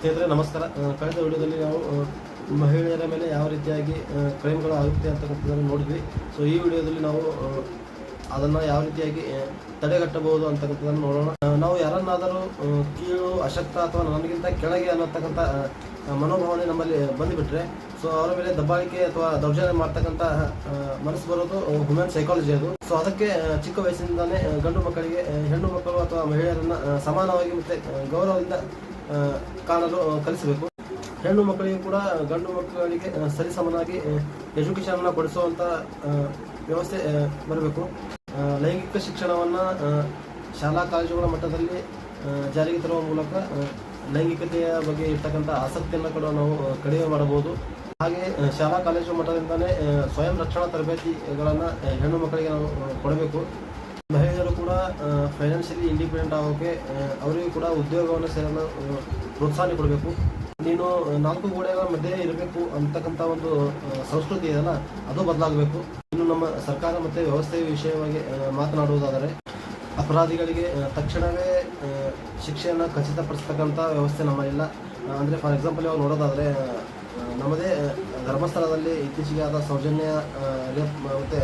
ಸ್ನೇಹಿತರೆ ನಮಸ್ಕಾರ. ಕಳೆದ ವಿಡಿಯೋದಲ್ಲಿ ನಾವು ಮಹಿಳೆಯರ ಮೇಲೆ ಯಾವ ರೀತಿಯಾಗಿ ಕ್ರೈಮ್ಗಳು ಆಗುತ್ತೆ ಅಂತಕ್ಕಂಥದ್ದನ್ನು ನೋಡಿದ್ವಿ. ಸೊ ಈ ವಿಡಿಯೋದಲ್ಲಿ ನಾವು ಅದನ್ನು ಯಾವ ರೀತಿಯಾಗಿ ತಡೆಗಟ್ಟಬಹುದು ಅಂತಕ್ಕಂಥದ್ದನ್ನು ನೋಡೋಣ. ನಾವು ಯಾರನ್ನಾದರೂ ಕೀಳು, ಅಶಕ್ತ ಅಥವಾ ನನಗಿಂತ ಕೆಳಗೆ ಅನ್ನತಕ್ಕಂಥ ಮನೋಭಾವನೆ ನಮ್ಮಲ್ಲಿ ಬಂದುಬಿಟ್ರೆ ಸೊ ಅವರ ಮೇಲೆ ದಬ್ಬಾಳಿಕೆ ಅಥವಾ ದೌರ್ಜನ್ಯ ಮಾಡ್ತಕ್ಕಂಥ ಮನಸ್ಸು ಬರೋದು ಹ್ಯೂಮನ್ ಸೈಕಾಲಜಿ ಅದು. ಸೊ ಅದಕ್ಕೆ ಚಿಕ್ಕ ವಯಸ್ಸಿನಿಂದಾನೇ ಗಂಡು ಮಕ್ಕಳಿಗೆ ಹೆಣ್ಣು ಮಕ್ಕಳು ಅಥವಾ ಮಹಿಳೆಯರನ್ನು ಸಮಾನವಾಗಿ ಮತ್ತು ಗೌರವದಿಂದ ಕಾಣಲು ಕಲಿಸಬೇಕು. ಹೆಣ್ಣು ಮಕ್ಕಳಿಗೆ ಕೂಡ ಗಂಡು ಮಕ್ಕಳಿಗೆ ಸರಿಸಮನಾಗಿ ಎಜುಕೇಷನ್ನ ಕೊಡಿಸುವಂಥ ವ್ಯವಸ್ಥೆ ಬರಬೇಕು. ಲೈಂಗಿಕ ಶಿಕ್ಷಣವನ್ನು ಶಾಲಾ ಕಾಲೇಜುಗಳ ಮಟ್ಟದಲ್ಲಿ ಜಾರಿಗೆ ತರುವ ಮೂಲಕ ಲೈಂಗಿಕತೆಯ ಬಗ್ಗೆ ಇರ್ತಕ್ಕಂಥ ಆಸಕ್ತಿಯನ್ನು ಕೂಡ ನಾವು ಕಡಿಮೆ ಮಾಡಬಹುದು. ಹಾಗೆ ಶಾಲಾ ಕಾಲೇಜು ಮಟ್ಟದಿಂದಲೇ ಸ್ವಯಂ ರಕ್ಷಣಾ ತರಬೇತಿಗಳನ್ನು ಹೆಣ್ಣು ಮಕ್ಕಳಿಗೆ ನಾವು ಕೊಡಬೇಕು. ಮಹಿಳೆಯರು ಕೂಡ ಫೈನಾನ್ಷಿಯಲಿ ಇಂಡಿಪೆಂಡೆಂಟ್ ಆಗೋಕ್ಕೆ ಅವರಿಗೂ ಕೂಡ ಉದ್ಯೋಗವನ್ನು ಸೇರಲು ಪ್ರೋತ್ಸಾಹ ಕೊಡಬೇಕು. ನೀನು 4 ಗೋಡೆಗಳ ಮಧ್ಯೆ ಇರಬೇಕು ಅಂತಕ್ಕಂಥ ಒಂದು ಸಂಸ್ಕೃತಿ ಇದೆಯಲ್ಲ, ಅದು ಬದಲಾಗಬೇಕು. ಇನ್ನು ನಮ್ಮ ಸರ್ಕಾರ ಮತ್ತು ವ್ಯವಸ್ಥೆಯ ವಿಷಯವಾಗಿ ಮಾತನಾಡುವುದಾದರೆ ಅಪರಾಧಿಗಳಿಗೆ ತಕ್ಷಣವೇ ಶಿಕ್ಷೆಯನ್ನು ಖಚಿತಪಡಿಸ್ತಕ್ಕಂಥ ವ್ಯವಸ್ಥೆ ನಮ್ಮಲ್ಲಿಲ್ಲ. ಅಂದರೆ ಫಾರ್ ಎಕ್ಸಾಂಪಲ್ ಇವಾಗ ನೋಡೋದಾದರೆ ನಮ್ಮದೇ ಧರ್ಮಸ್ಥಳದಲ್ಲಿ ಇತ್ತೀಚೆಗೆ ಆದ ಸೌಜನ್ಯ ರೇಪ್ ಮತ್ತು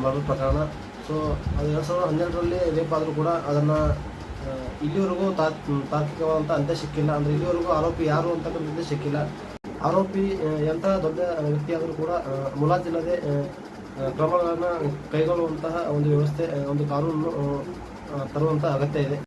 ಮರ್ಡರ್ ಪ್ರಕರಣ. ಸೊ ಅದು 2012ರಲ್ಲಿ ರೇಪ್ ಆದರೂ ಕೂಡ ಅದನ್ನು ಇಲ್ಲಿವರೆಗೂ ತಾರ್ಕಿಕವಾದಂಥ ಅಂತ್ಯ ಸಿಕ್ಕಿಲ್ಲ. ಅಂದರೆ ಇಲ್ಲಿವರೆಗೂ ಆರೋಪಿ ಯಾರು ಅಂತಕ್ಕಂಥದ್ದೇ ಸಿಕ್ಕಿಲ್ಲ. ಆರೋಪಿ ಎಂಥ ದೊಡ್ಡ ವ್ಯಕ್ತಿಯಾದರೂ ಕೂಡ ಮುಲಾಜಿಲ್ಲದೆ ಕ್ರಮಗಳನ್ನು ಕೈಗೊಳ್ಳುವಂತಹ ಒಂದು ವ್ಯವಸ್ಥೆ, ಒಂದು ಕಾನೂನನ್ನು ತರುವಂಥ ಅಗತ್ಯ ಇದೆ.